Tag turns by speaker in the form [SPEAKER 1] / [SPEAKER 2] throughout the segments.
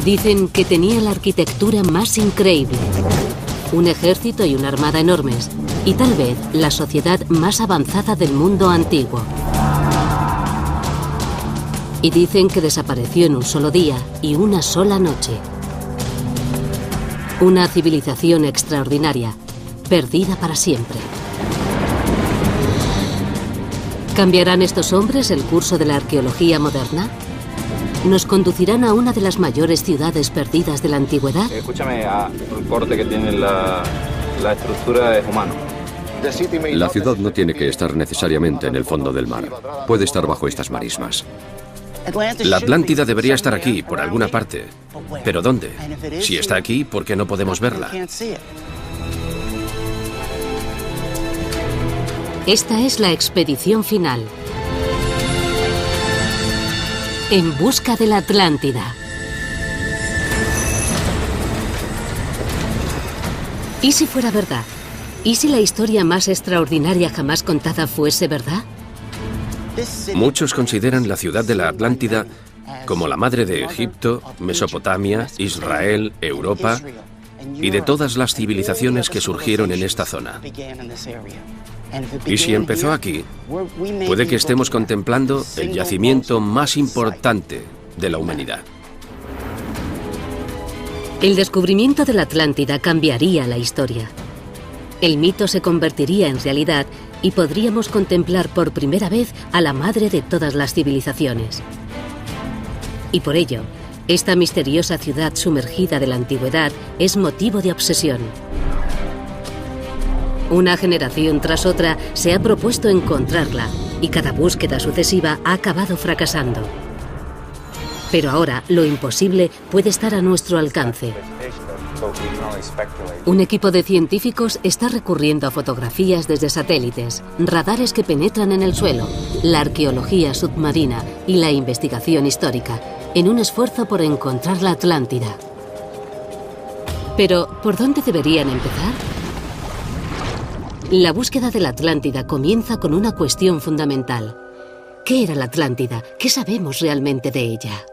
[SPEAKER 1] Dicen que tenía la arquitectura más increíble, un ejército y una armada enormes, y tal vez la sociedad más avanzada del mundo antiguo. Y dicen que desapareció en un solo día y una sola noche. Una civilización extraordinaria, perdida para siempre. ¿Cambiarán estos hombres el curso de la arqueología moderna? ¿Nos conducirán a una de las mayores ciudades perdidas de la antigüedad?
[SPEAKER 2] Escúchame, el corte que tiene la estructura es humano.
[SPEAKER 3] La ciudad no tiene que estar necesariamente en el fondo del mar. Puede estar bajo estas marismas.
[SPEAKER 4] La Atlántida debería estar aquí, por alguna parte. ¿Pero dónde? Si está aquí, ¿por qué no podemos verla?
[SPEAKER 1] Esta es la expedición final. En busca de la Atlántida. ¿Y si fuera verdad? ¿Y si la historia más extraordinaria jamás contada fuese verdad?
[SPEAKER 4] Muchos consideran la ciudad de la Atlántida como la madre de Egipto, Mesopotamia, Israel, Europa y de todas las civilizaciones que surgieron en esta zona. Y si empezó aquí, puede que estemos contemplando el yacimiento más importante de la humanidad.
[SPEAKER 1] El descubrimiento de la Atlántida cambiaría la historia. El mito se convertiría en realidad y podríamos contemplar por primera vez a la madre de todas las civilizaciones. Y por ello, esta misteriosa ciudad sumergida de la antigüedad es motivo de obsesión. Una generación tras otra se ha propuesto encontrarla y cada búsqueda sucesiva ha acabado fracasando. Pero ahora lo imposible puede estar a nuestro alcance. Un equipo de científicos está recurriendo a fotografías desde satélites, radares que penetran en el suelo, la arqueología submarina y la investigación histórica, en un esfuerzo por encontrar la Atlántida. Pero, ¿por dónde deberían empezar? La búsqueda de la Atlántida comienza con una cuestión fundamental. ¿Qué era la Atlántida? ¿Qué sabemos realmente de ella?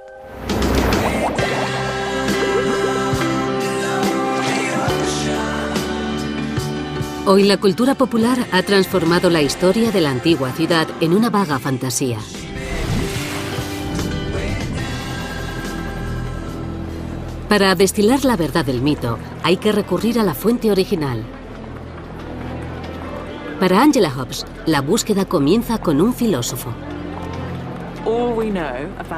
[SPEAKER 1] Hoy la cultura popular ha transformado la historia de la antigua ciudad en una vaga fantasía. Para destilar la verdad del mito, hay que recurrir a la fuente original. Para Angela Hobbs, la búsqueda comienza con un filósofo.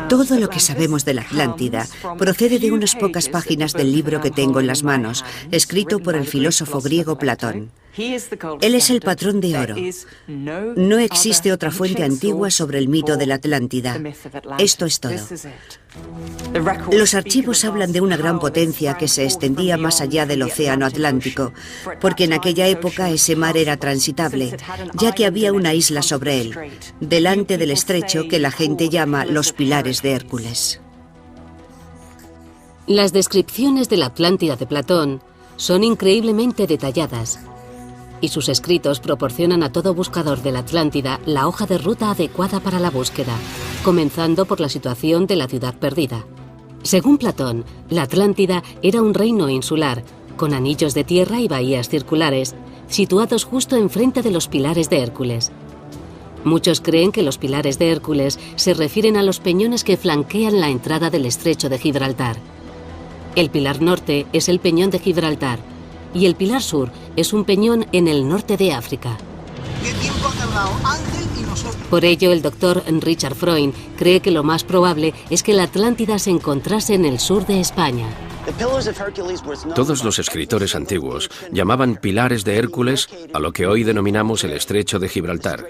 [SPEAKER 5] Todo lo que sabemos de la Atlántida procede de unas pocas páginas del libro que tengo en las manos, escrito por el filósofo griego Platón. Él es el patrón de oro. No existe otra fuente antigua sobre el mito de la Atlántida. Esto es todo. Los archivos hablan de una gran potencia que se extendía más allá del océano Atlántico, porque en aquella época ese mar era transitable, ya que había una isla sobre él, delante del estrecho que la gente llama los Pilares de Hércules.
[SPEAKER 1] Las descripciones de la Atlántida de Platón son increíblemente detalladas, y sus escritos proporcionan a todo buscador de la Atlántida la hoja de ruta adecuada para la búsqueda, comenzando por la situación de la ciudad perdida. Según Platón, la Atlántida era un reino insular, con anillos de tierra y bahías circulares, situados justo enfrente de los Pilares de Hércules. Muchos creen que los Pilares de Hércules se refieren a los peñones que flanquean la entrada del estrecho de Gibraltar. El pilar norte es el peñón de Gibraltar, y el pilar sur es un peñón en el norte de África.
[SPEAKER 6] ¿Qué tiempo ha tardado Ángel y nosotros?
[SPEAKER 1] Por ello, el doctor Richard Freund cree que lo más probable es que la Atlántida se encontrase en el sur de España.
[SPEAKER 4] Todos los escritores antiguos llamaban Pilares de Hércules a lo que hoy denominamos el estrecho de Gibraltar.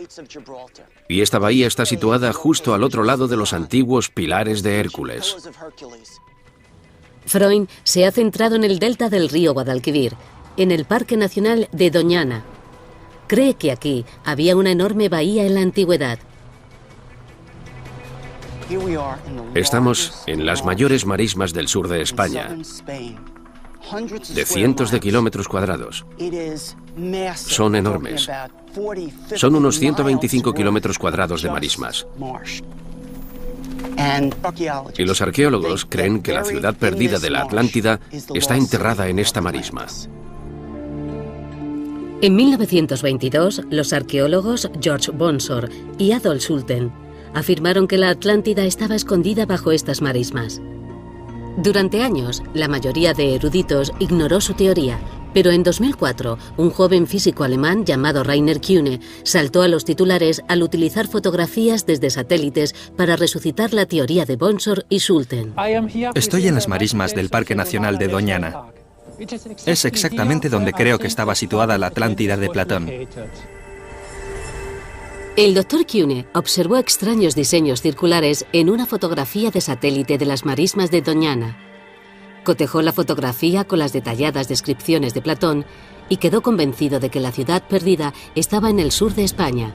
[SPEAKER 4] Y esta bahía está situada justo al otro lado de los antiguos Pilares de Hércules.
[SPEAKER 1] Freund se ha centrado en el delta del río Guadalquivir, en el Parque Nacional de Doñana. Cree que aquí había una enorme bahía en la antigüedad.
[SPEAKER 4] Estamos en las mayores marismas del sur de España, de cientos de kilómetros cuadrados. Son enormes. Son unos 125 kilómetros cuadrados de marismas. Y los arqueólogos creen que la ciudad perdida de la Atlántida está enterrada en esta marisma.
[SPEAKER 1] En 1922, los arqueólogos George Bonsor y Adolf Schulten afirmaron que la Atlántida estaba escondida bajo estas marismas. Durante años, la mayoría de eruditos ignoró su teoría, pero en 2004, un joven físico alemán llamado Rainer Kühne saltó a los titulares al utilizar fotografías desde satélites para resucitar la teoría de Bonsor y Schulten.
[SPEAKER 7] Estoy en las marismas del Parque Nacional de Doñana. Es exactamente donde creo que estaba situada la Atlántida de Platón.
[SPEAKER 1] El Dr. Kühne observó extraños diseños circulares en una fotografía de satélite de las marismas de Doñana. Cotejó la fotografía con las detalladas descripciones de Platón y quedó convencido de que la ciudad perdida estaba en el sur de España.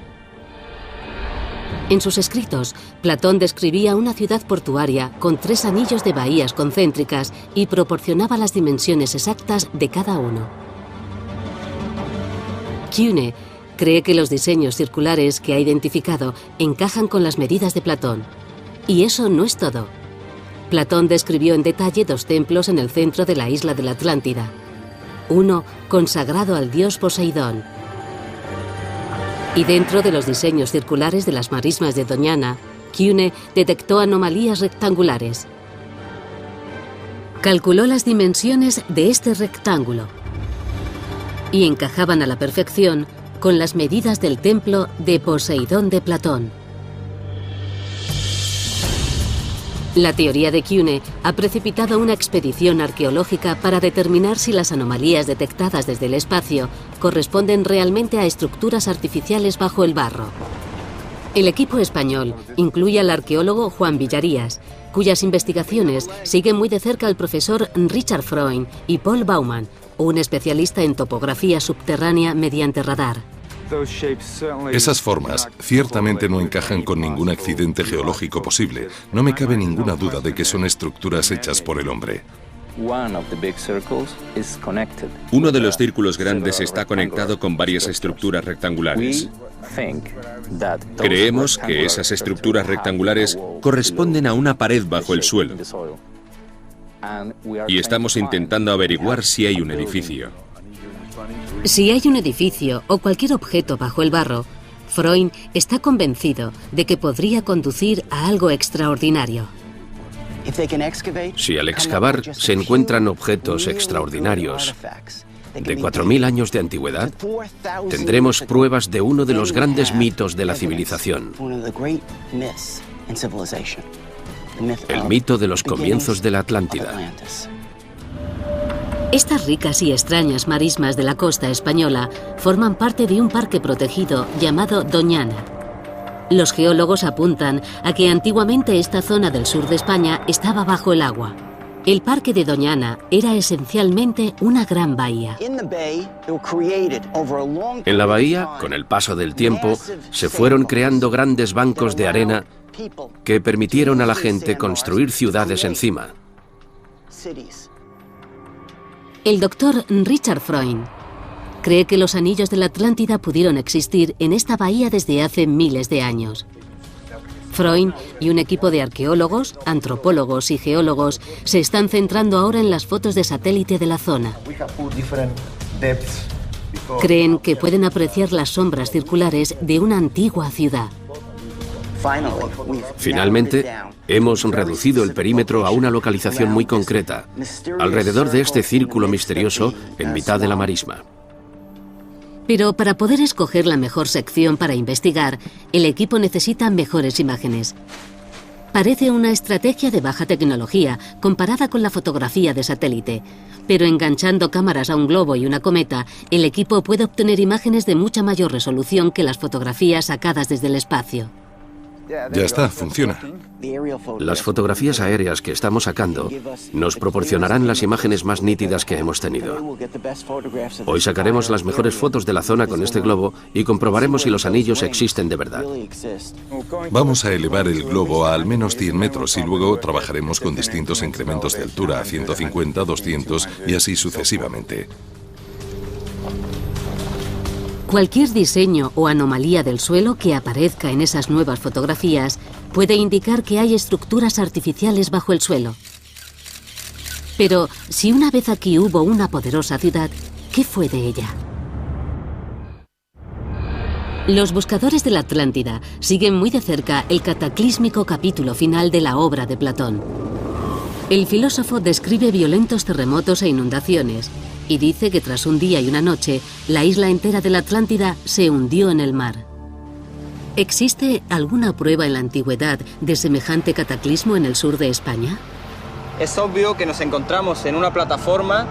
[SPEAKER 1] En sus escritos, Platón describía una ciudad portuaria con 3 anillos de bahías concéntricas y proporcionaba las dimensiones exactas de cada uno. Kühne cree que los diseños circulares que ha identificado encajan con las medidas de Platón. Y eso no es todo. Platón describió en detalle 2 templos en el centro de la isla de la Atlántida. Uno consagrado al dios Poseidón. Y dentro de los diseños circulares de las marismas de Doñana, Kühne detectó anomalías rectangulares. Calculó las dimensiones de este rectángulo y encajaban a la perfección con las medidas del templo de Poseidón de Platón. La teoría de Kühne ha precipitado una expedición arqueológica para determinar si las anomalías detectadas desde el espacio corresponden realmente a estructuras artificiales bajo el barro. El equipo español incluye al arqueólogo Juan Villarías, cuyas investigaciones siguen muy de cerca al profesor Richard Freund y Paul Baumann, un especialista en topografía subterránea mediante radar.
[SPEAKER 8] Esas formas ciertamente no encajan con ningún accidente geológico posible. No me cabe ninguna duda de que son estructuras hechas por el hombre.
[SPEAKER 9] Uno de los círculos grandes está conectado con varias estructuras rectangulares. Creemos que esas estructuras rectangulares corresponden a una pared bajo el suelo. Y estamos intentando averiguar si hay un edificio.
[SPEAKER 1] Si hay un edificio o cualquier objeto bajo el barro, Freund está convencido de que podría conducir a algo extraordinario.
[SPEAKER 4] Si al excavar se encuentran objetos extraordinarios de 4.000 años de antigüedad, tendremos pruebas de uno de los grandes mitos de la civilización. El mito de los comienzos de la Atlántida.
[SPEAKER 1] Estas ricas y extrañas marismas de la costa española forman parte de un parque protegido llamado Doñana. Los geólogos apuntan a que antiguamente esta zona del sur de España estaba bajo el agua. El parque de Doñana era esencialmente una gran bahía.
[SPEAKER 4] En la bahía, con el paso del tiempo, se fueron creando grandes bancos de arena que permitieron a la gente construir ciudades encima.
[SPEAKER 1] El doctor Richard Freund cree que los anillos de la Atlántida pudieron existir en esta bahía desde hace miles de años. Freund y un equipo de arqueólogos, antropólogos y geólogos se están centrando ahora en las fotos de satélite de la zona. Creen que pueden apreciar las sombras circulares de una antigua ciudad.
[SPEAKER 4] Finalmente, hemos reducido el perímetro a una localización muy concreta, alrededor de este círculo misterioso en mitad de la marisma.
[SPEAKER 1] Pero para poder escoger la mejor sección para investigar, el equipo necesita mejores imágenes. Parece una estrategia de baja tecnología comparada con la fotografía de satélite, pero enganchando cámaras a un globo y una cometa, el equipo puede obtener imágenes de mucha mayor resolución que las fotografías sacadas desde el espacio.
[SPEAKER 8] Ya está, funciona.
[SPEAKER 4] Las fotografías aéreas que estamos sacando nos proporcionarán las imágenes más nítidas que hemos tenido. Hoy sacaremos las mejores fotos de la zona con este globo y comprobaremos si los anillos existen de verdad.
[SPEAKER 8] Vamos a elevar el globo a al menos 100 metros y luego trabajaremos con distintos incrementos de altura, 150, 200 y así sucesivamente.
[SPEAKER 1] Cualquier diseño o anomalía del suelo que aparezca en esas nuevas fotografías puede indicar que hay estructuras artificiales bajo el suelo. Pero si una vez aquí hubo una poderosa ciudad, ¿qué fue de ella? Los buscadores de la Atlántida siguen muy de cerca el cataclísmico capítulo final de la obra de Platón. El filósofo describe violentos terremotos e inundaciones y dice que tras un día y una noche, la isla entera de la Atlántida se hundió en el mar. ¿Existe alguna prueba en la antigüedad de semejante cataclismo en el sur de España?
[SPEAKER 10] Es obvio que nos encontramos en una plataforma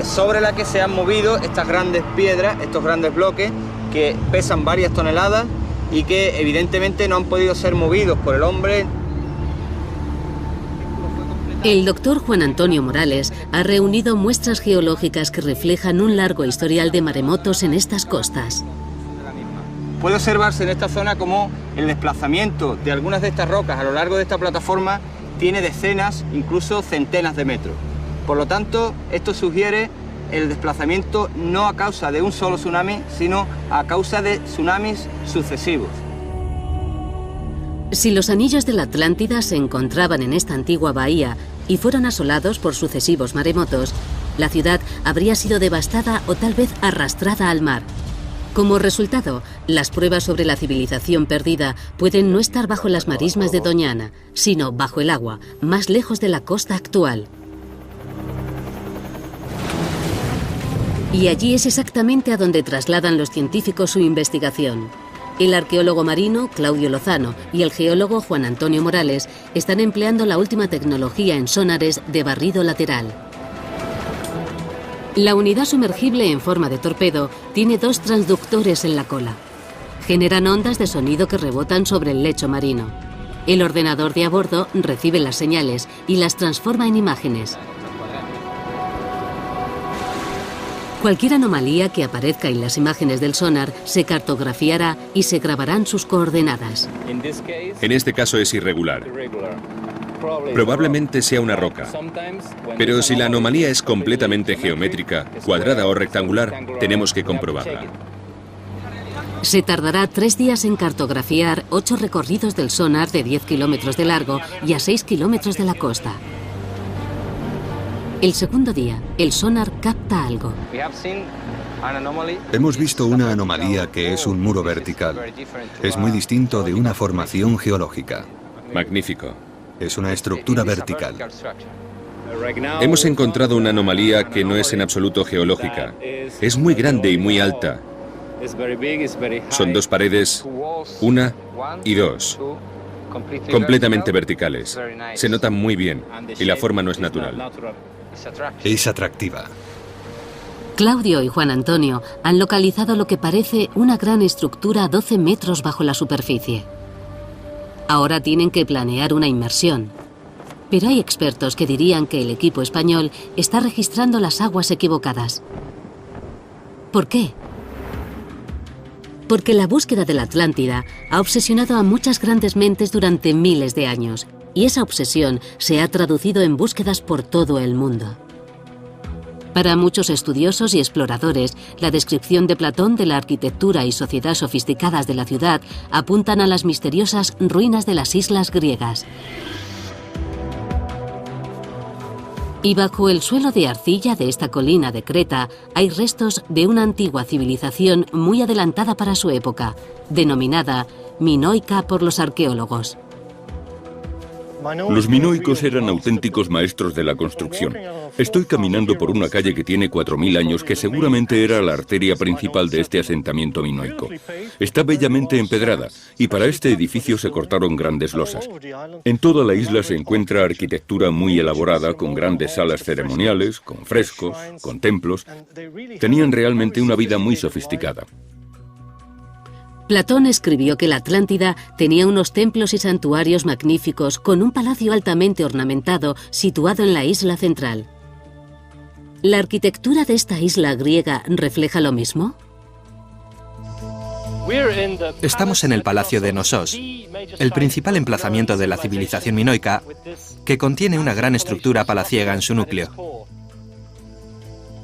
[SPEAKER 10] sobre la que se han movido estas grandes piedras, estos grandes bloques que pesan varias toneladas y que evidentemente no han podido ser movidos por el hombre.
[SPEAKER 1] El doctor Juan Antonio Morales ha reunido muestras geológicas que reflejan un largo historial de maremotos en estas costas.
[SPEAKER 10] Puede observarse en esta zona como el desplazamiento de algunas de estas rocas a lo largo de esta plataforma tiene decenas, incluso centenas de metros. Por lo tanto, esto sugiere el desplazamiento no a causa de un solo tsunami, sino a causa de tsunamis sucesivos.
[SPEAKER 1] Si los anillos de la Atlántida se encontraban en esta antigua bahía y fueron asolados por sucesivos maremotos, la ciudad habría sido devastada o tal vez arrastrada al mar. Como resultado, las pruebas sobre la civilización perdida pueden no estar bajo las marismas de Doñana, sino bajo el agua, más lejos de la costa actual. Y allí es exactamente a donde trasladan los científicos su investigación. El arqueólogo marino Claudio Lozano y el geólogo Juan Antonio Morales están empleando la última tecnología en sonares de barrido lateral. La unidad sumergible en forma de torpedo tiene 2 transductores en la cola. Generan ondas de sonido que rebotan sobre el lecho marino. El ordenador de a bordo recibe las señales y las transforma en imágenes. Cualquier anomalía que aparezca en las imágenes del sonar se cartografiará y se grabarán sus coordenadas.
[SPEAKER 9] En este caso es irregular. Probablemente sea una roca. Pero si la anomalía es completamente geométrica, cuadrada o rectangular, tenemos que comprobarla.
[SPEAKER 1] Se tardará 3 días en cartografiar 8 recorridos del sonar de 10 kilómetros de largo y a 6 kilómetros de la costa. El segundo día, el sonar capta algo.
[SPEAKER 11] Hemos visto una anomalía que es un muro vertical. Es muy distinto de una formación geológica.
[SPEAKER 9] Magnífico.
[SPEAKER 11] Es una estructura vertical.
[SPEAKER 9] Hemos encontrado una anomalía que no es en absoluto geológica. Es muy grande y muy alta. Son 2 paredes, 1 y 2. Completamente verticales. Se notan muy bien y la forma no es natural.
[SPEAKER 11] Es atractiva.
[SPEAKER 1] Claudio y Juan Antonio han localizado lo que parece una gran estructura a 12 metros bajo la superficie. Ahora tienen que planear una inmersión. Pero hay expertos que dirían que el equipo español está registrando las aguas equivocadas. ¿Por qué? Porque la búsqueda de la Atlántida ha obsesionado a muchas grandes mentes durante miles de años, y esa obsesión se ha traducido en búsquedas por todo el mundo. Para muchos estudiosos y exploradores, la descripción de Platón de la arquitectura y sociedad sofisticadas de la ciudad apuntan a las misteriosas ruinas de las islas griegas. Y bajo el suelo de arcilla de esta colina de Creta hay restos de una antigua civilización muy adelantada para su época, denominada minoica por los arqueólogos.
[SPEAKER 12] Los minoicos eran auténticos maestros de la construcción. Estoy caminando por una calle que tiene 4000 años, que seguramente era la arteria principal de este asentamiento minoico. Está bellamente empedrada y para este edificio se cortaron grandes losas. En toda la isla se encuentra arquitectura muy elaborada, con grandes salas ceremoniales, con frescos, con templos. Tenían realmente una vida muy sofisticada.
[SPEAKER 1] Platón escribió que la Atlántida tenía unos templos y santuarios magníficos con un palacio altamente ornamentado situado en la isla central. ¿La arquitectura de esta isla griega refleja lo mismo?
[SPEAKER 7] Estamos en el Palacio de Knossos, el principal emplazamiento de la civilización minoica, que contiene una gran estructura palaciega en su núcleo.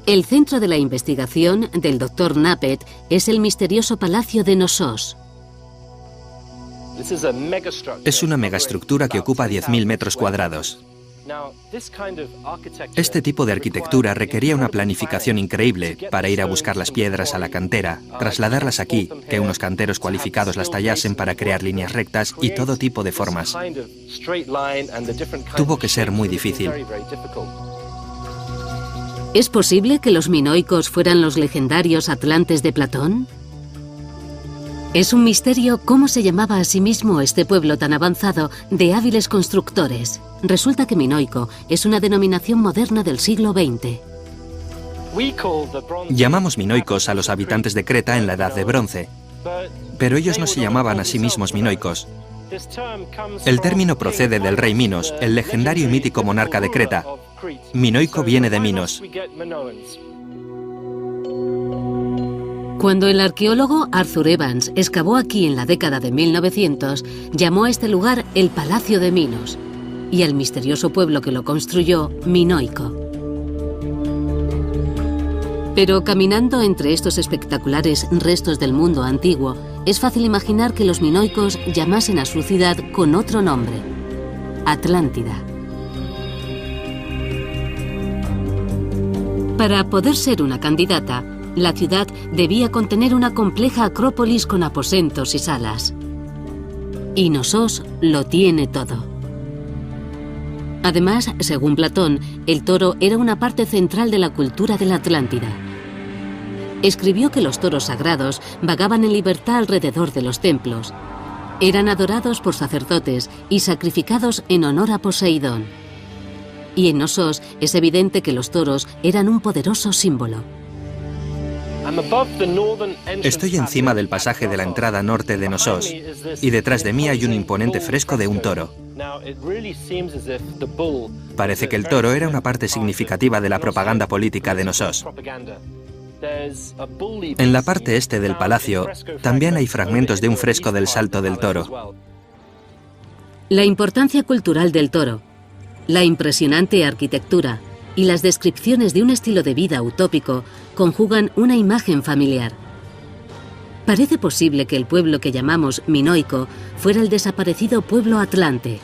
[SPEAKER 1] El centro de la investigación del Dr. Knappett es el misterioso Palacio de Knossos.
[SPEAKER 7] Es una megaestructura que ocupa 10.000 metros cuadrados. Este tipo de arquitectura requería una planificación increíble para ir a buscar las piedras a la cantera, trasladarlas aquí, que unos canteros cualificados las tallasen para crear líneas rectas y todo tipo de formas. Tuvo que ser muy difícil.
[SPEAKER 1] ¿Es posible que los minoicos fueran los legendarios atlantes de Platón? Es un misterio cómo se llamaba a sí mismo este pueblo tan avanzado de hábiles constructores. Resulta que minoico es una denominación moderna del siglo XX.
[SPEAKER 7] Llamamos minoicos a los habitantes de Creta en la Edad de Bronce, pero ellos no se llamaban a sí mismos minoicos. El término procede del rey Minos, el legendario y mítico monarca de Creta. Minoico viene de Minos.
[SPEAKER 1] Cuando el arqueólogo Arthur Evans excavó aquí en la década de 1900, llamó a este lugar el Palacio de Minos y al misterioso pueblo que lo construyó, Minoico. Pero caminando entre estos espectaculares restos del mundo antiguo, es fácil imaginar que los minoicos llamasen a su ciudad con otro nombre: Atlántida. Para poder ser una candidata, la ciudad debía contener una compleja acrópolis con aposentos y salas. Y Knossos lo tiene todo. Además, según Platón, el toro era una parte central de la cultura de la Atlántida. Escribió que los toros sagrados vagaban en libertad alrededor de los templos. Eran adorados por sacerdotes y sacrificados en honor a Poseidón. Y en Knossos es evidente que los toros eran un poderoso símbolo.
[SPEAKER 7] Estoy encima del pasaje de la entrada norte de Knossos y detrás de mí hay un imponente fresco de un toro. Parece que el toro era una parte significativa de la propaganda política de Knossos. En la parte este del palacio también hay fragmentos de un fresco del Salto del Toro.
[SPEAKER 1] La importancia cultural del toro, la impresionante arquitectura y las descripciones de un estilo de vida utópico conjugan una imagen familiar. Parece posible que el pueblo que llamamos minoico fuera el desaparecido pueblo atlante.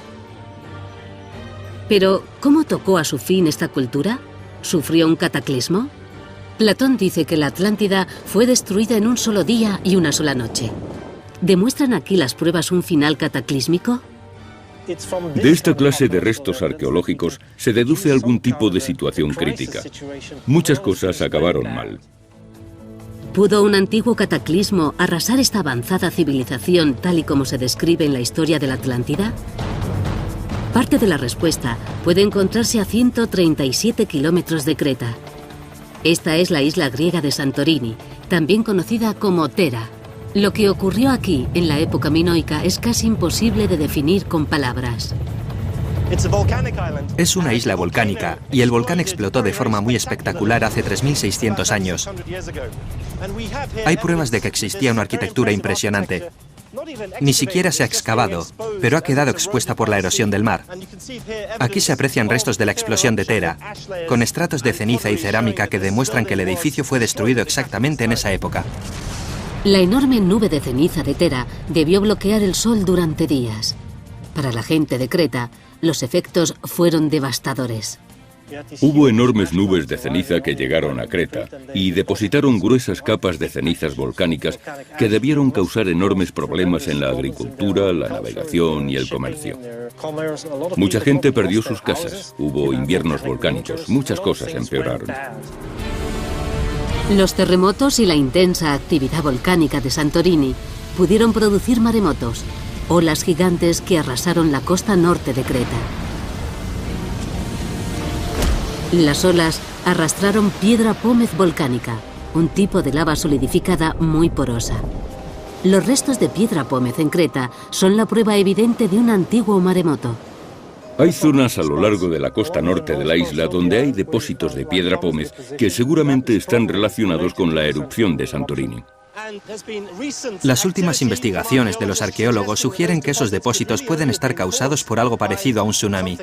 [SPEAKER 1] Pero, ¿cómo tocó a su fin esta cultura? ¿Sufrió un cataclismo? Platón dice que la Atlántida fue destruida en un solo día y una sola noche. ¿Demuestran aquí las pruebas un final cataclísmico?
[SPEAKER 12] De esta clase de restos arqueológicos se deduce algún tipo de situación crítica. Muchas cosas acabaron mal.
[SPEAKER 1] ¿Pudo un antiguo cataclismo arrasar esta avanzada civilización tal y como se describe en la historia de la Atlántida? Parte de la respuesta puede encontrarse a 137 kilómetros de Creta. Esta es la isla griega de Santorini, también conocida como Thera. Lo que ocurrió aquí en la época minoica es casi imposible de definir con palabras.
[SPEAKER 7] Es una isla volcánica y el volcán explotó de forma muy espectacular hace 3.600 años. Hay pruebas de que existía una arquitectura impresionante. Ni siquiera se ha excavado, pero ha quedado expuesta por la erosión del mar. Aquí se aprecian restos de la explosión de Thera, con estratos de ceniza y cerámica que demuestran que el edificio fue destruido exactamente en esa época.
[SPEAKER 1] La enorme nube de ceniza de Thera debió bloquear el sol durante días. Para la gente de Creta, los efectos fueron devastadores.
[SPEAKER 12] Hubo enormes nubes de ceniza que llegaron a Creta y depositaron gruesas capas de cenizas volcánicas que debieron causar enormes problemas en la agricultura, la navegación y el comercio. Mucha gente perdió sus casas, hubo inviernos volcánicos, muchas cosas empeoraron.
[SPEAKER 1] Los terremotos y la intensa actividad volcánica de Santorini pudieron producir maremotos, olas gigantes que arrasaron la costa norte de Creta. Las olas arrastraron piedra pómez volcánica, un tipo de lava solidificada muy porosa. Los restos de piedra pómez en Creta son la prueba evidente de un antiguo maremoto.
[SPEAKER 12] Hay zonas a lo largo de la costa norte de la isla donde hay depósitos de piedra pómez que seguramente están relacionados con la erupción de Santorini.
[SPEAKER 7] Las últimas investigaciones de los arqueólogos sugieren que esos depósitos pueden estar causados por algo parecido a un tsunami.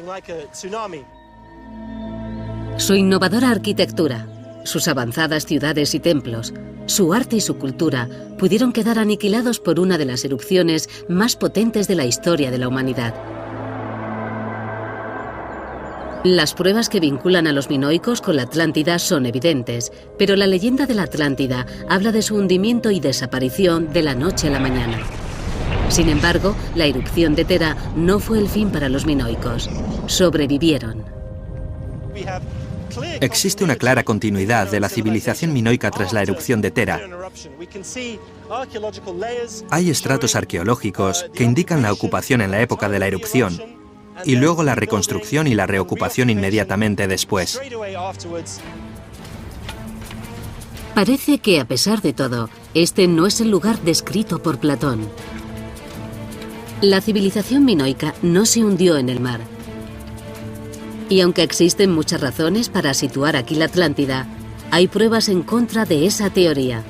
[SPEAKER 1] Su innovadora arquitectura, sus avanzadas ciudades y templos, Su arte y su cultura pudieron quedar aniquilados por una de las erupciones más potentes de la historia de la humanidad. Las pruebas que vinculan a los minoicos con la Atlántida son evidentes, pero la leyenda de la Atlántida habla de su hundimiento y desaparición de la noche a la mañana. Sin embargo, la erupción de Thera no fue el fin para los minoicos. Sobrevivieron.
[SPEAKER 7] Existe una clara continuidad de la civilización minoica tras la erupción de Thera. Hay estratos arqueológicos que indican la ocupación en la época de la erupción y luego la reconstrucción y la reocupación inmediatamente después.
[SPEAKER 1] Parece que, a pesar de todo, este no es el lugar descrito por Platón. La civilización minoica no se hundió en el mar. Y aunque existen muchas razones para situar aquí la Atlántida, hay pruebas en contra de esa teoría.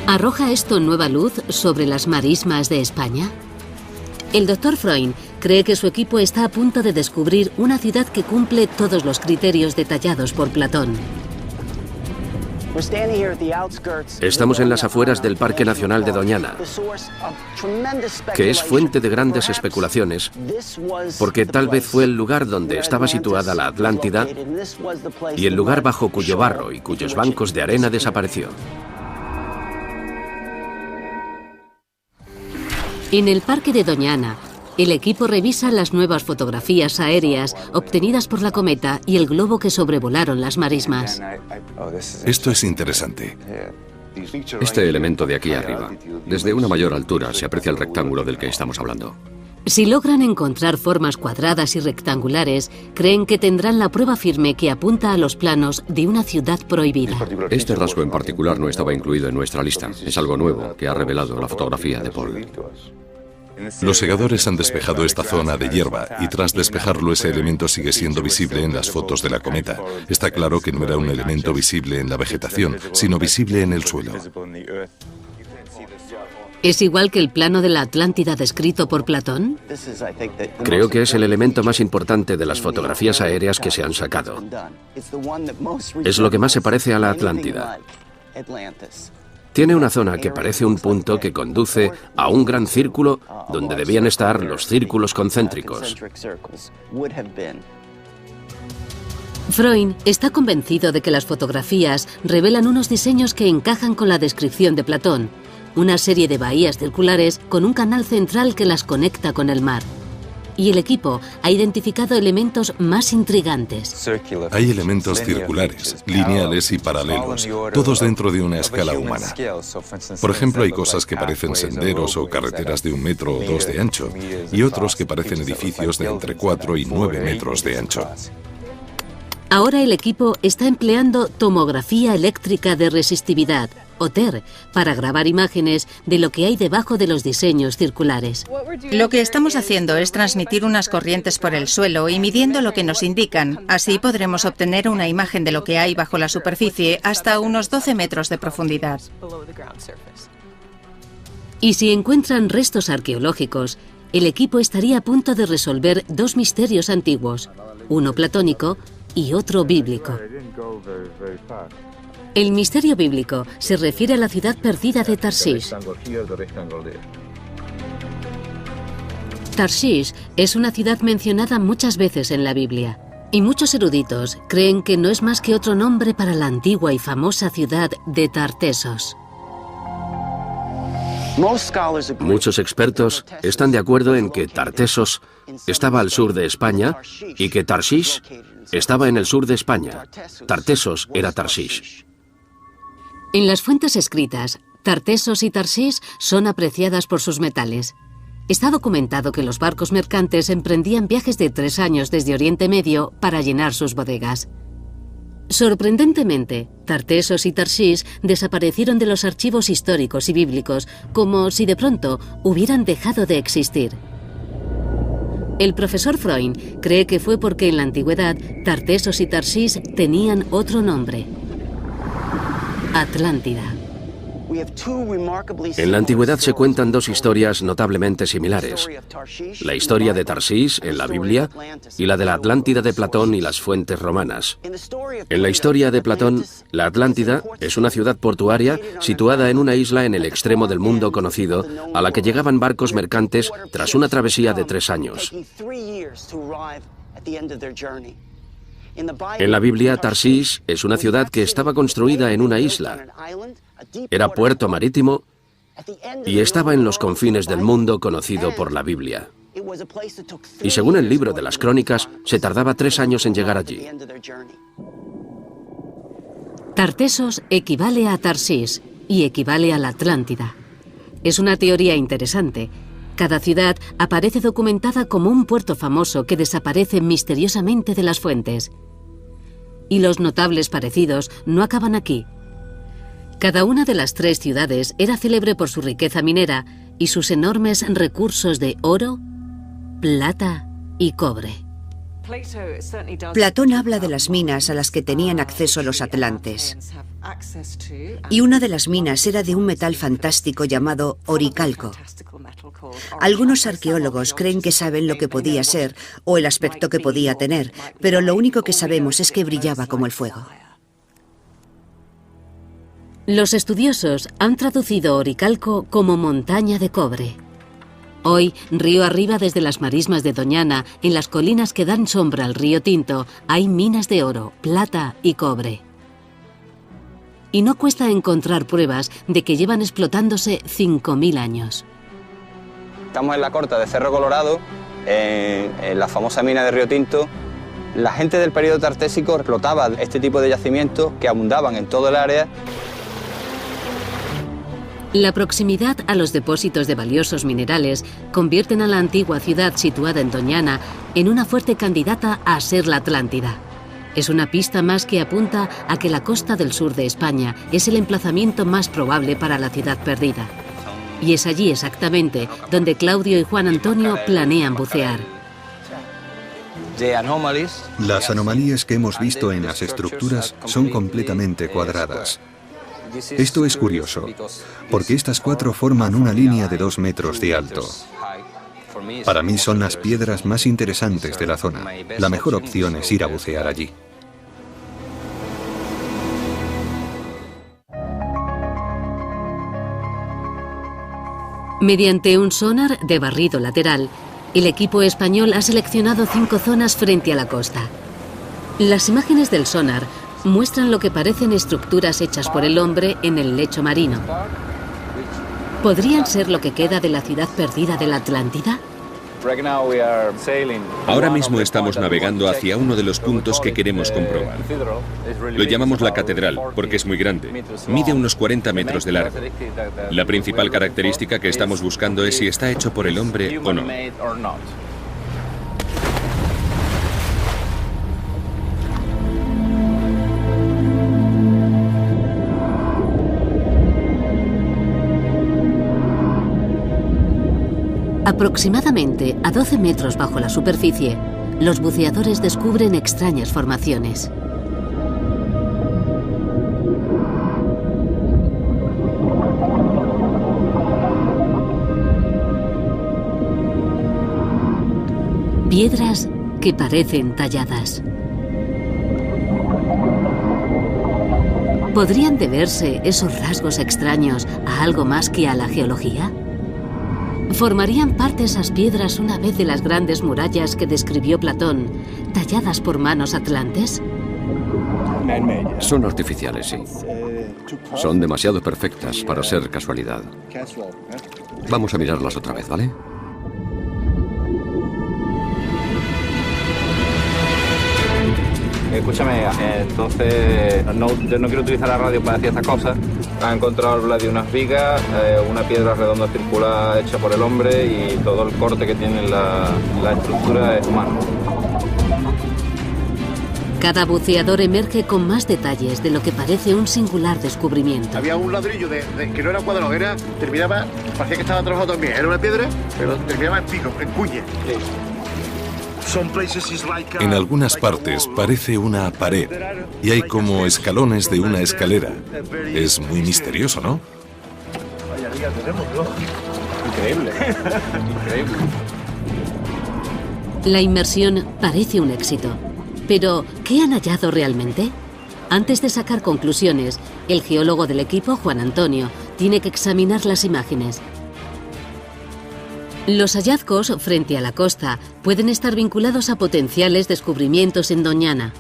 [SPEAKER 1] ¿Arroja esto nueva luz sobre las marismas de España? El Dr. Freund cree que su equipo está a punto de descubrir una ciudad que cumple todos los criterios detallados por Platón.
[SPEAKER 4] Estamos en las afueras del Parque Nacional de Doñana, que es fuente de grandes especulaciones, porque tal vez fue el lugar donde estaba situada la Atlántida y el lugar bajo cuyo barro y cuyos bancos de arena desapareció.
[SPEAKER 1] En el Parque de Doñana, el equipo revisa las nuevas fotografías aéreas obtenidas por la cometa y el globo que sobrevolaron las marismas.
[SPEAKER 8] Esto es interesante.
[SPEAKER 3] Este elemento de aquí arriba, desde una mayor altura se aprecia el rectángulo del que estamos hablando.
[SPEAKER 1] Si logran encontrar formas cuadradas y rectangulares, creen que tendrán la prueba firme que apunta a los planos de una ciudad prohibida.
[SPEAKER 3] Este rasgo en particular no estaba incluido en nuestra lista. Es algo nuevo que ha revelado la fotografía de Paul.
[SPEAKER 8] Los segadores han despejado esta zona de hierba y tras despejarlo ese elemento sigue siendo visible en las fotos de la cometa. Está claro que no era un elemento visible en la vegetación, sino visible en el suelo.
[SPEAKER 1] ¿Es igual que el plano de la Atlántida descrito por Platón?
[SPEAKER 4] Creo que es el elemento más importante de las fotografías aéreas que se han sacado. Es lo que más se parece a la Atlántida. Tiene una zona que parece un punto que conduce a un gran círculo donde debían estar los círculos concéntricos.
[SPEAKER 1] Freund está convencido de que las fotografías revelan unos diseños que encajan con la descripción de Platón, una serie de bahías circulares con un canal central que las conecta con el mar. Y el equipo ha identificado elementos más intrigantes.
[SPEAKER 8] Hay elementos circulares, lineales y paralelos, todos dentro de una escala humana. Por ejemplo, hay cosas que parecen senderos o carreteras de 1 metro o 2 de ancho, y otros que parecen edificios de entre 4 y 9 metros de ancho.
[SPEAKER 1] Ahora el equipo está empleando tomografía eléctrica de resistividad, o TER, para grabar imágenes de lo que hay debajo de los diseños circulares.
[SPEAKER 13] Lo que estamos haciendo es transmitir unas corrientes por el suelo y midiendo lo que nos indican. Así podremos obtener una imagen de lo que hay bajo la superficie hasta unos 12 metros de profundidad.
[SPEAKER 1] Y si encuentran restos arqueológicos, el equipo estaría a punto de resolver 2 misterios antiguos, uno platónico y otro bíblico. El misterio bíblico se refiere a la ciudad perdida de Tarshish. Tarshish es una ciudad mencionada muchas veces en la Biblia, y muchos eruditos creen que no es más que otro nombre para la antigua y famosa ciudad de Tartesos.
[SPEAKER 4] Muchos expertos están de acuerdo en que Tartesos estaba al sur de España y que Tarshish estaba en el sur de España. Tartesos era Tarshish.
[SPEAKER 1] En las fuentes escritas, Tartesos y Tarshish son apreciadas por sus metales. Está documentado que los barcos mercantes emprendían viajes de 3 años desde Oriente Medio para llenar sus bodegas. Sorprendentemente, Tartesos y Tarshish desaparecieron de los archivos históricos y bíblicos, como si de pronto hubieran dejado de existir. El profesor Freund cree que fue porque en la antigüedad Tartesos y Tarshish tenían otro nombre: Atlántida.
[SPEAKER 4] En la antigüedad se cuentan dos historias notablemente similares. La historia de Tarsís, en la Biblia, y la de la Atlántida de Platón y las fuentes romanas. En la historia de Platón, la Atlántida es una ciudad portuaria situada en una isla en el extremo del mundo conocido, a la que llegaban barcos mercantes tras una travesía de 3 años. En la Biblia, Tarsís es una ciudad que estaba construida en una isla. Era puerto marítimo y estaba en los confines del mundo conocido por la Biblia. Y según el libro de las Crónicas, se tardaba 3 años en llegar allí.
[SPEAKER 1] Tartesos equivale a Tarsís y equivale a la Atlántida. Es una teoría interesante. Cada ciudad aparece documentada como un puerto famoso que desaparece misteriosamente de las fuentes. Y los notables parecidos no acaban aquí. Cada una de las 3 ciudades era célebre por su riqueza minera y sus enormes recursos de oro, plata y cobre.
[SPEAKER 5] Platón habla de las minas a las que tenían acceso los atlantes. Y una de las minas era de un metal fantástico llamado oricalco. Algunos arqueólogos creen que saben lo que podía ser o el aspecto que podía tener, pero lo único que sabemos es que brillaba como el fuego.
[SPEAKER 1] Los estudiosos han traducido oricalco como montaña de cobre. Hoy, río arriba desde las marismas de Doñana, en las colinas que dan sombra al río Tinto, hay minas de oro, plata y cobre. Y no cuesta encontrar pruebas de que llevan explotándose 5.000 años.
[SPEAKER 10] Estamos en la corta de Cerro Colorado, en la famosa mina de Río Tinto. La gente del periodo tartésico explotaba este tipo de yacimientos que abundaban en todo el área.
[SPEAKER 1] La proximidad a los depósitos de valiosos minerales convierten a la antigua ciudad situada en Doñana en una fuerte candidata a ser la Atlántida. Es una pista más que apunta a que la costa del sur de España es el emplazamiento más probable para la ciudad perdida. Y es allí exactamente donde Claudio y Juan Antonio planean bucear.
[SPEAKER 11] Las anomalías que hemos visto en las estructuras son completamente cuadradas. Esto es curioso, porque estas 4 forman una línea de 2 metros de alto. Para mí son las piedras más interesantes de la zona. La mejor opción es ir a bucear allí.
[SPEAKER 1] Mediante un sonar de barrido lateral, el equipo español ha seleccionado 5 zonas frente a la costa. Las imágenes del sonar muestran lo que parecen estructuras hechas por el hombre en el lecho marino. ¿Podrían ser lo que queda de la ciudad perdida de la Atlántida?
[SPEAKER 9] Ahora mismo estamos navegando hacia uno de los puntos que queremos comprobar. Lo llamamos la catedral porque es muy grande. Mide unos 40 metros de largo. La principal característica que estamos buscando es si está hecho por el hombre o no.
[SPEAKER 1] Aproximadamente a 12 metros bajo la superficie, los buceadores descubren extrañas formaciones. Piedras que parecen talladas. ¿Podrían deberse esos rasgos extraños a algo más que a la geología? ¿Formarían parte esas piedras una vez de las grandes murallas que describió Platón, talladas por manos atlantes?
[SPEAKER 3] Son artificiales, sí. Son demasiado perfectas para ser casualidad. Vamos a mirarlas otra vez, ¿vale?
[SPEAKER 2] Escúchame, entonces yo no quiero utilizar la radio para decir estas cosas. Han encontrado la de unas vigas, una piedra redonda circular hecha por el hombre y todo el corte que tiene la estructura es humano.
[SPEAKER 1] Cada buceador emerge con más detalles de lo que parece un singular descubrimiento.
[SPEAKER 14] Había un ladrillo que no era cuadrado, terminaba, parecía que estaba trabajado también, era una piedra, pero terminaba en pico, en cuña. Sí.
[SPEAKER 8] En algunas partes parece una pared y hay como escalones de una escalera. Es muy misterioso, ¿no?
[SPEAKER 14] ya tenemos, ¿no?
[SPEAKER 2] Increíble. Increíble.
[SPEAKER 1] La inmersión parece un éxito. Pero, ¿qué han hallado realmente? Antes de sacar conclusiones, el geólogo del equipo, Juan Antonio, tiene que examinar las imágenes. Los hallazgos frente a la costa pueden estar vinculados a potenciales descubrimientos en Doñana.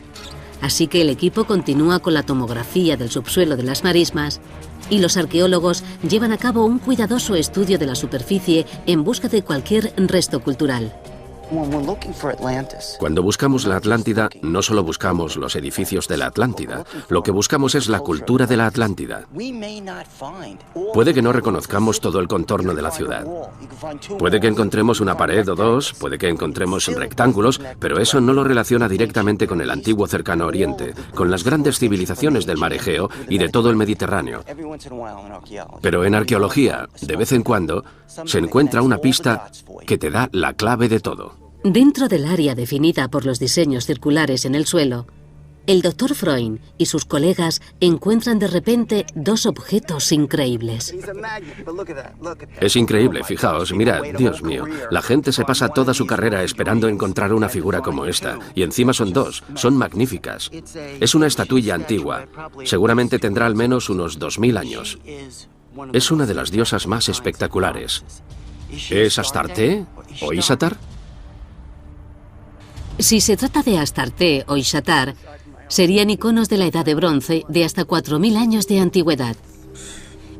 [SPEAKER 1] Así que el equipo continúa con la tomografía del subsuelo de las marismas y los arqueólogos llevan a cabo un cuidadoso estudio de la superficie en busca de cualquier resto cultural.
[SPEAKER 4] Cuando buscamos la Atlántida, no solo buscamos los edificios de la Atlántida, lo que buscamos es la cultura de la Atlántida. Puede que no reconozcamos todo el contorno de la ciudad. Puede que encontremos una pared o dos, puede que encontremos rectángulos, pero eso no lo relaciona directamente con el antiguo Cercano Oriente, con las grandes civilizaciones del mar Egeo y de todo el Mediterráneo. Pero en arqueología, de vez en cuando, se encuentra una pista que te da la clave de todo.
[SPEAKER 1] Dentro del área definida por los diseños circulares en el suelo, el Dr. Freund y sus colegas encuentran de repente dos objetos increíbles.
[SPEAKER 4] Es increíble, fijaos, mirad, Dios mío, la gente se pasa toda su carrera esperando encontrar una figura como esta, y encima son dos, son magníficas. Es una estatuilla antigua, seguramente tendrá al menos unos 2000 años. Es una de las diosas más espectaculares. ¿Es Astarte o Isatar?
[SPEAKER 1] Si se trata de Astarte o Isatar, serían iconos de la Edad de Bronce de hasta 4000 años de antigüedad.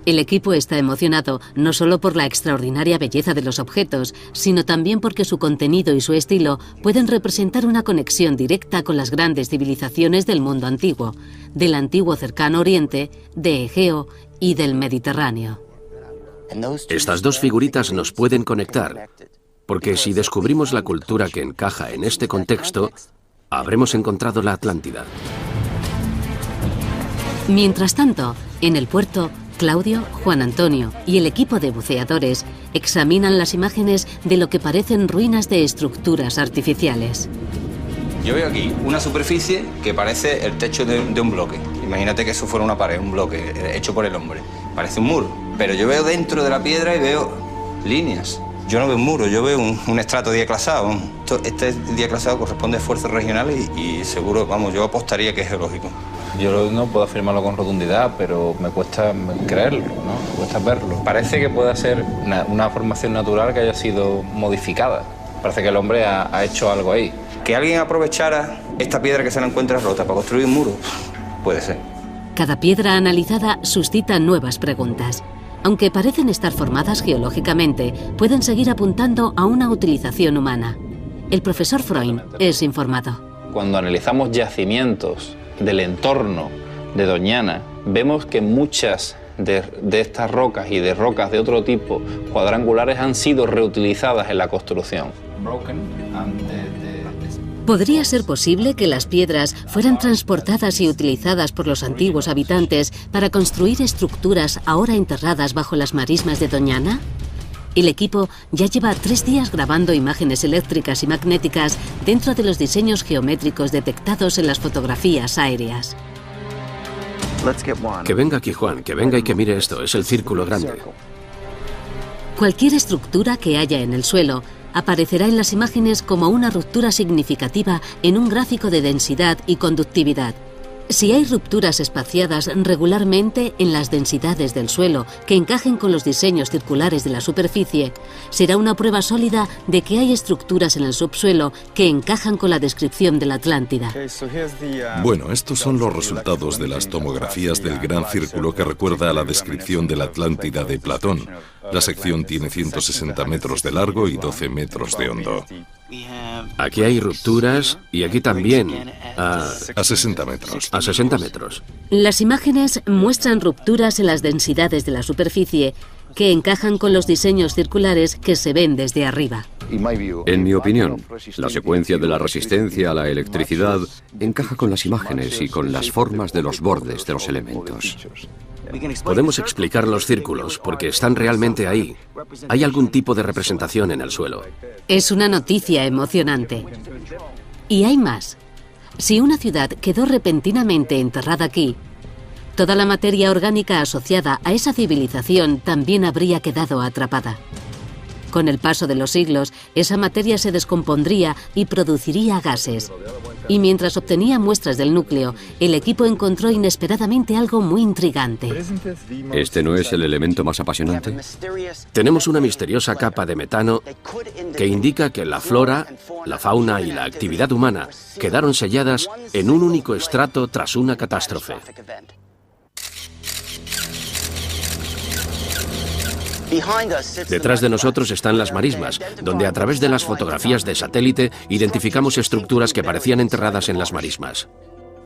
[SPEAKER 1] El equipo está emocionado no solo por la extraordinaria belleza de los objetos, sino también porque su contenido y su estilo pueden representar una conexión directa con las grandes civilizaciones del mundo antiguo, del antiguo Cercano Oriente, de Egeo y del Mediterráneo.
[SPEAKER 4] Estas dos figuritas nos pueden conectar, porque si descubrimos la cultura que encaja en este contexto, habremos encontrado la Atlántida.
[SPEAKER 1] Mientras tanto, en el puerto, Claudio, Juan Antonio y el equipo de buceadores examinan las imágenes de lo que parecen ruinas de estructuras artificiales.
[SPEAKER 10] Yo veo aquí una superficie que parece el techo de un bloque. Imagínate que eso fuera una pared, un bloque hecho por el hombre. Parece un muro, pero yo veo dentro de la piedra y veo líneas. Yo no veo un muro, yo veo un estrato diaclasado. Este diaclasado corresponde a esfuerzos regionales y seguro, vamos, yo apostaría que es geológico.
[SPEAKER 2] Yo no puedo afirmarlo con rotundidad, pero me cuesta creerlo, ¿no? Me cuesta verlo. Parece que pueda ser una formación natural que haya sido modificada. Parece que el hombre ha hecho algo ahí.
[SPEAKER 10] Que alguien aprovechara esta piedra que se la encuentra rota para construir un muro, puede ser.
[SPEAKER 1] Cada piedra analizada suscita nuevas preguntas. Aunque parecen estar formadas geológicamente, pueden seguir apuntando a una utilización humana. El profesor Freund es informado.
[SPEAKER 2] Cuando analizamos yacimientos del entorno de Doñana, vemos que muchas de estas rocas y de rocas de otro tipo cuadrangulares han sido reutilizadas en la construcción.
[SPEAKER 1] ¿Podría ser posible que las piedras fueran transportadas y utilizadas por los antiguos habitantes para construir estructuras ahora enterradas bajo las marismas de Doñana? El equipo ya lleva 3 días grabando imágenes eléctricas y magnéticas dentro de los diseños geométricos detectados en las fotografías aéreas.
[SPEAKER 4] Que venga aquí, Juan, que venga y que mire esto, es el círculo grande.
[SPEAKER 1] Cualquier estructura que haya en el suelo aparecerá en las imágenes como una ruptura significativa en un gráfico de densidad y conductividad. Si hay rupturas espaciadas regularmente en las densidades del suelo que encajen con los diseños circulares de la superficie, será una prueba sólida de que hay estructuras en el subsuelo que encajan con la descripción de la Atlántida.
[SPEAKER 8] Bueno, estos son los resultados de las tomografías del gran círculo que recuerda a la descripción de la Atlántida de Platón. La sección tiene 160 metros de largo y 12 metros de hondo.
[SPEAKER 4] Aquí hay rupturas y aquí también.
[SPEAKER 8] A 60 metros.
[SPEAKER 4] A 60 metros.
[SPEAKER 1] Las imágenes muestran rupturas en las densidades de la superficie que encajan con los diseños circulares que se ven desde arriba.
[SPEAKER 3] En mi opinión, la secuencia de la resistencia a la electricidad encaja con las imágenes y con las formas de los bordes de los elementos.
[SPEAKER 4] Podemos explicar los círculos porque están realmente ahí. Hay algún tipo de representación en el suelo.
[SPEAKER 1] Es una noticia emocionante. Y hay más. Si una ciudad quedó repentinamente enterrada aquí, Toda la materia orgánica asociada a esa civilización también habría quedado atrapada. Con el paso de los siglos, esa materia se descompondría y produciría gases. Y mientras obtenía muestras del núcleo, el equipo encontró inesperadamente algo muy intrigante.
[SPEAKER 3] ¿Este no es el elemento más apasionante?
[SPEAKER 4] Tenemos una misteriosa capa de metano que indica que la flora, la fauna y la actividad humana quedaron selladas en un único estrato tras una catástrofe. Detrás de nosotros están las marismas, donde a través de las fotografías de satélite identificamos estructuras que parecían enterradas en las marismas.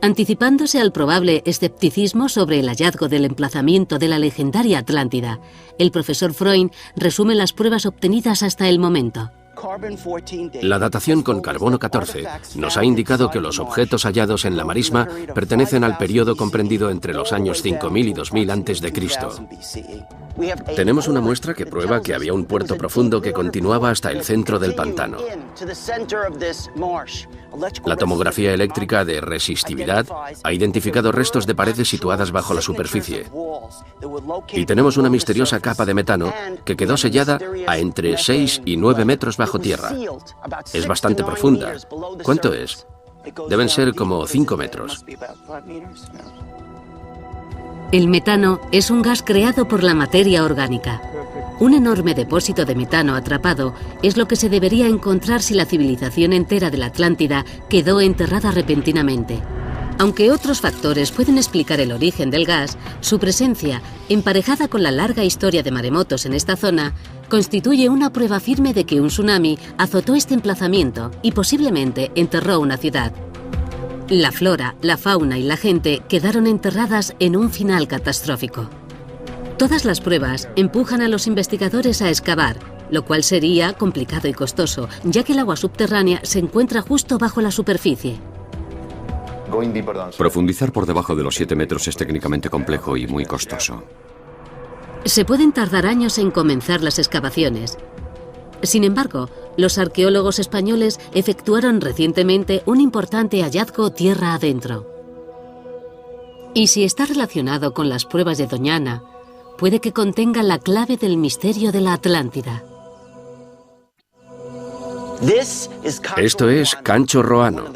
[SPEAKER 1] Anticipándose al probable escepticismo sobre el hallazgo del emplazamiento de la legendaria Atlántida, el profesor Freund resume las pruebas obtenidas hasta el momento.
[SPEAKER 4] La datación con carbono 14 nos ha indicado que los objetos hallados en la marisma pertenecen al periodo comprendido entre los años 5000 y 2000 a.C. Tenemos una muestra que prueba que había un puerto profundo que continuaba hasta el centro del pantano. La tomografía eléctrica de resistividad ha identificado restos de paredes situadas bajo la superficie. Y tenemos una misteriosa capa de metano que quedó sellada a entre 6 y 9 metros bajo tierra. Es bastante profunda. ¿Cuánto es? Deben ser como 5 metros.
[SPEAKER 1] El metano es un gas creado por la materia orgánica. Un enorme depósito de metano atrapado es lo que se debería encontrar si la civilización entera de la Atlántida quedó enterrada repentinamente. Aunque otros factores pueden explicar el origen del gas, su presencia, emparejada con la larga historia de maremotos en esta zona, constituye una prueba firme de que un tsunami azotó este emplazamiento y posiblemente enterró una ciudad. La flora, la fauna y la gente quedaron enterradas en un final catastrófico. Todas las pruebas empujan a los investigadores a excavar, lo cual sería complicado y costoso, ya que el agua subterránea se encuentra justo bajo la superficie.
[SPEAKER 3] Profundizar por debajo de los 7 metros es técnicamente complejo y muy costoso.
[SPEAKER 1] Se pueden tardar años en comenzar las excavaciones. Sin embargo, los arqueólogos españoles efectuaron recientemente un importante hallazgo tierra adentro. Y si está relacionado con las pruebas de Doñana, puede que contenga la clave del misterio de la Atlántida.
[SPEAKER 4] Esto es Cancho Roano,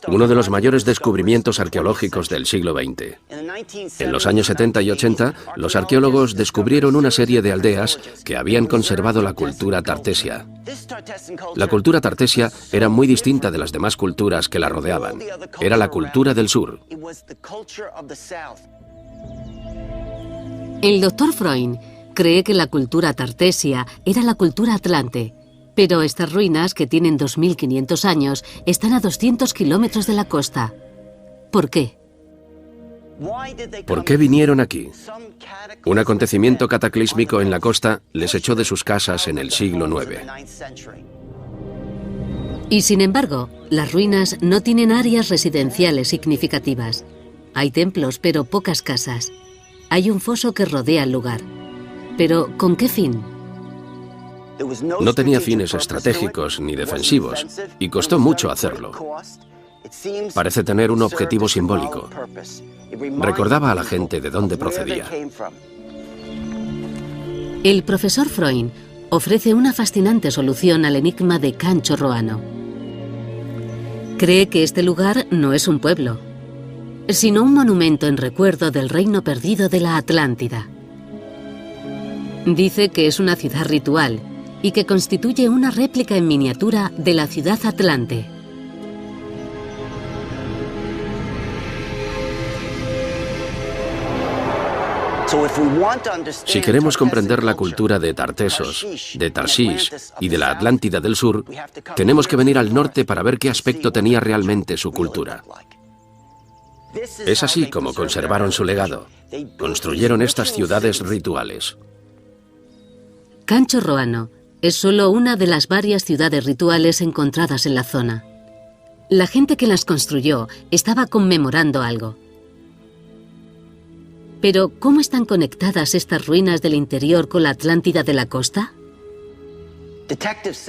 [SPEAKER 4] uno de los mayores descubrimientos arqueológicos del siglo XX. En los años 70 y 80, los arqueólogos descubrieron una serie de aldeas que habían conservado la cultura tartesia. La cultura tartesia era muy distinta de las demás culturas que la rodeaban. Era la cultura del sur.
[SPEAKER 1] El doctor Freund cree que la cultura tartesia era la cultura atlante, pero estas ruinas, que tienen 2500 años, están a 200 kilómetros de la costa. ¿Por qué?
[SPEAKER 4] ¿Por qué vinieron aquí? Un acontecimiento cataclísmico en la costa les echó de sus casas en el siglo IX.
[SPEAKER 1] Y sin embargo, las ruinas no tienen áreas residenciales significativas. Hay templos, pero pocas casas. Hay un foso que rodea el lugar. Pero, ¿con qué fin?
[SPEAKER 4] No tenía fines estratégicos ni defensivos, y costó mucho hacerlo. Parece tener un objetivo simbólico. Recordaba a la gente de dónde procedía.
[SPEAKER 1] El profesor Freund ofrece una fascinante solución al enigma de Cancho Roano. Cree que este lugar no es un pueblo, sino un monumento en recuerdo del reino perdido de la Atlántida. Dice que es una ciudad ritual y que constituye una réplica en miniatura de la ciudad Atlante.
[SPEAKER 4] Si queremos comprender la cultura de Tartesos, de Tarshish y de la Atlántida del Sur, tenemos que venir al norte para ver qué aspecto tenía realmente su cultura. Es así como conservaron su legado. Construyeron estas ciudades rituales.
[SPEAKER 1] Cancho Roano es solo una de las varias ciudades rituales encontradas en la zona. La gente que las construyó estaba conmemorando algo. Pero, ¿cómo están conectadas estas ruinas del interior con la Atlántida de la costa?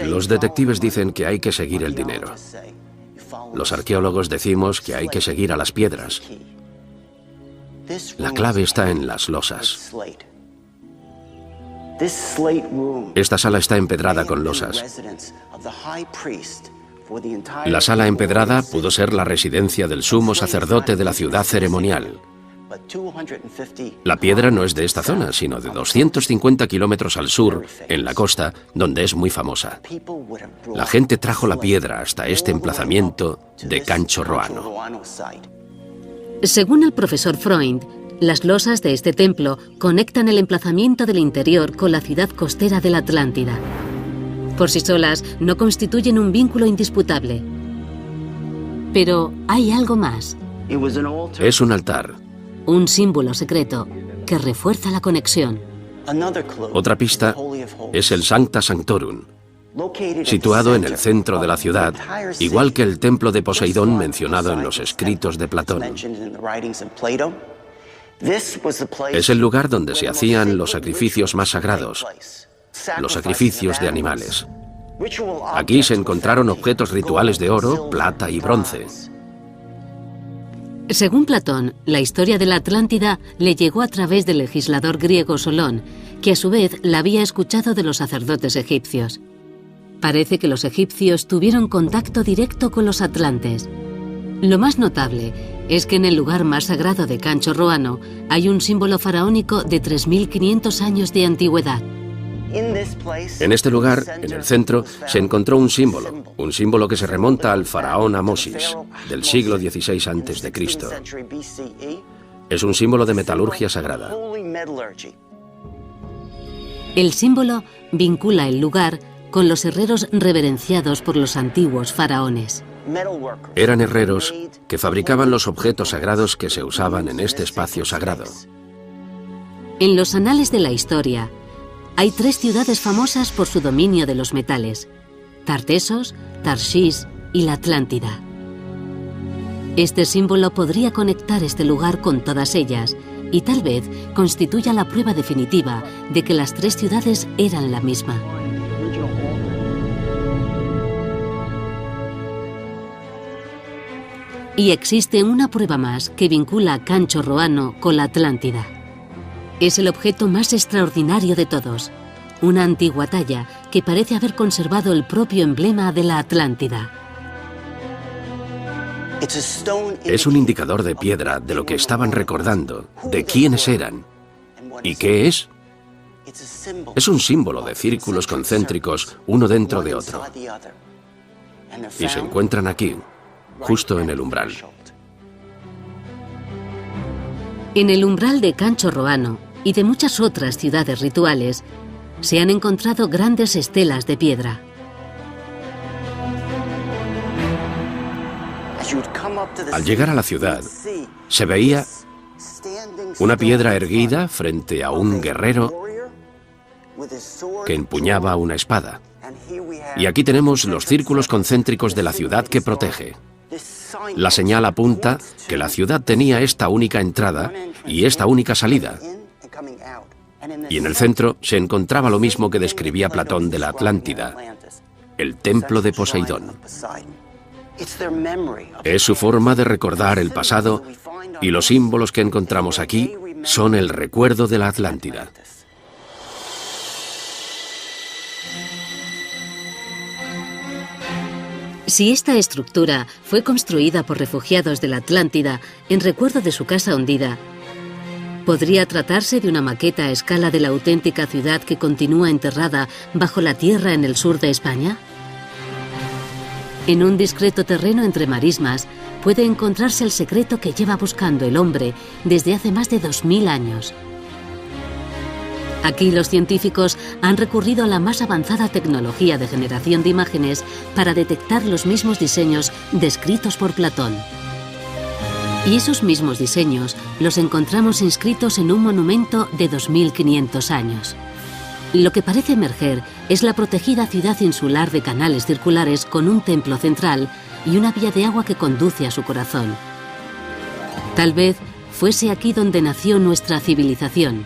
[SPEAKER 4] Los detectives dicen que hay que seguir el dinero. Los arqueólogos decimos que hay que seguir a las piedras. La clave está en las losas. Esta sala está empedrada con losas. La sala empedrada pudo ser la residencia del sumo sacerdote de la ciudad ceremonial. La piedra no es de esta zona, sino de 250 kilómetros al sur, en la costa, donde es muy famosa. La gente trajo la piedra hasta este emplazamiento de Cancho Roano.
[SPEAKER 1] Según el profesor Freund, las losas de este templo conectan el emplazamiento del interior con la ciudad costera de la Atlántida. Por sí solas no constituyen un vínculo indisputable. Pero hay algo más.
[SPEAKER 4] Es un altar.
[SPEAKER 1] Un símbolo secreto que refuerza la conexión.
[SPEAKER 4] Otra pista es el Sancta Sanctorum, situado en el centro de la ciudad, igual que el templo de Poseidón mencionado en los escritos de Platón. Es el lugar donde se hacían los sacrificios más sagrados, los sacrificios de animales. Aquí se encontraron objetos rituales de oro, plata y bronce.
[SPEAKER 1] Según Platón, la historia de la Atlántida le llegó a través del legislador griego Solón, que a su vez la había escuchado de los sacerdotes egipcios. Parece que los egipcios tuvieron contacto directo con los atlantes. Lo más notable es que en el lugar más sagrado de Cancho Roano hay un símbolo faraónico de 3.500 años de antigüedad.
[SPEAKER 4] En este lugar, en el centro, se encontró un símbolo que se remonta al faraón Amosis, del siglo XVI a.C. Es un símbolo de metalurgia sagrada.
[SPEAKER 1] El símbolo vincula el lugar con los herreros reverenciados por los antiguos faraones.
[SPEAKER 4] Eran herreros que fabricaban los objetos sagrados que se usaban en este espacio sagrado.
[SPEAKER 1] En los anales de la historia, hay 3 ciudades famosas por su dominio de los metales: Tartesos, Tarshish y la Atlántida. Este símbolo podría conectar este lugar con todas ellas y tal vez constituya la prueba definitiva de que las 3 ciudades eran la misma. Y existe una prueba más que vincula a Cancho Roano con la Atlántida. Es el objeto más extraordinario de todos, una antigua talla que parece haber conservado el propio emblema de la Atlántida.
[SPEAKER 4] Es un indicador de piedra de lo que estaban recordando, de quiénes eran. ¿Y qué es? Es un símbolo de círculos concéntricos uno dentro de otro. Y se encuentran aquí, justo en el umbral.
[SPEAKER 1] En el umbral de Cancho Roano y de muchas otras ciudades rituales, se han encontrado grandes estelas de piedra.
[SPEAKER 4] Al llegar a la ciudad, se veía una piedra erguida frente a un guerrero que empuñaba una espada. Y aquí tenemos los círculos concéntricos de la ciudad que protege. La señal apunta que la ciudad tenía esta única entrada y esta única salida. Y en el centro se encontraba lo mismo que describía Platón de la Atlántida, el templo de Poseidón. Es su forma de recordar el pasado y los símbolos que encontramos aquí son el recuerdo de la Atlántida.
[SPEAKER 1] Si esta estructura fue construida por refugiados de la Atlántida en recuerdo de su casa hundida, ¿podría tratarse de una maqueta a escala de la auténtica ciudad que continúa enterrada bajo la tierra en el sur de España? En un discreto terreno entre marismas puede encontrarse el secreto que lleva buscando el hombre desde hace más de 2000 años. Aquí los científicos han recurrido a la más avanzada tecnología de generación de imágenes para detectar los mismos diseños descritos por Platón. Y esos mismos diseños los encontramos inscritos en un monumento de 2500 años. Lo que parece emerger es la protegida ciudad insular de canales circulares con un templo central y una vía de agua que conduce a su corazón. Tal vez fuese aquí donde nació nuestra civilización.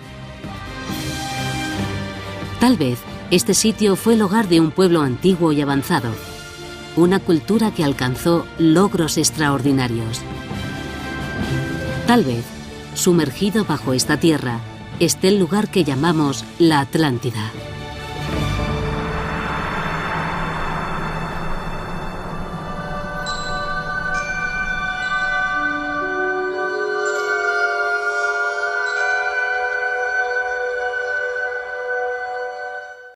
[SPEAKER 1] Tal vez este sitio fue el hogar de un pueblo antiguo y avanzado, una cultura que alcanzó logros extraordinarios. Tal vez sumergido bajo esta tierra, esté el lugar que llamamos la Atlántida.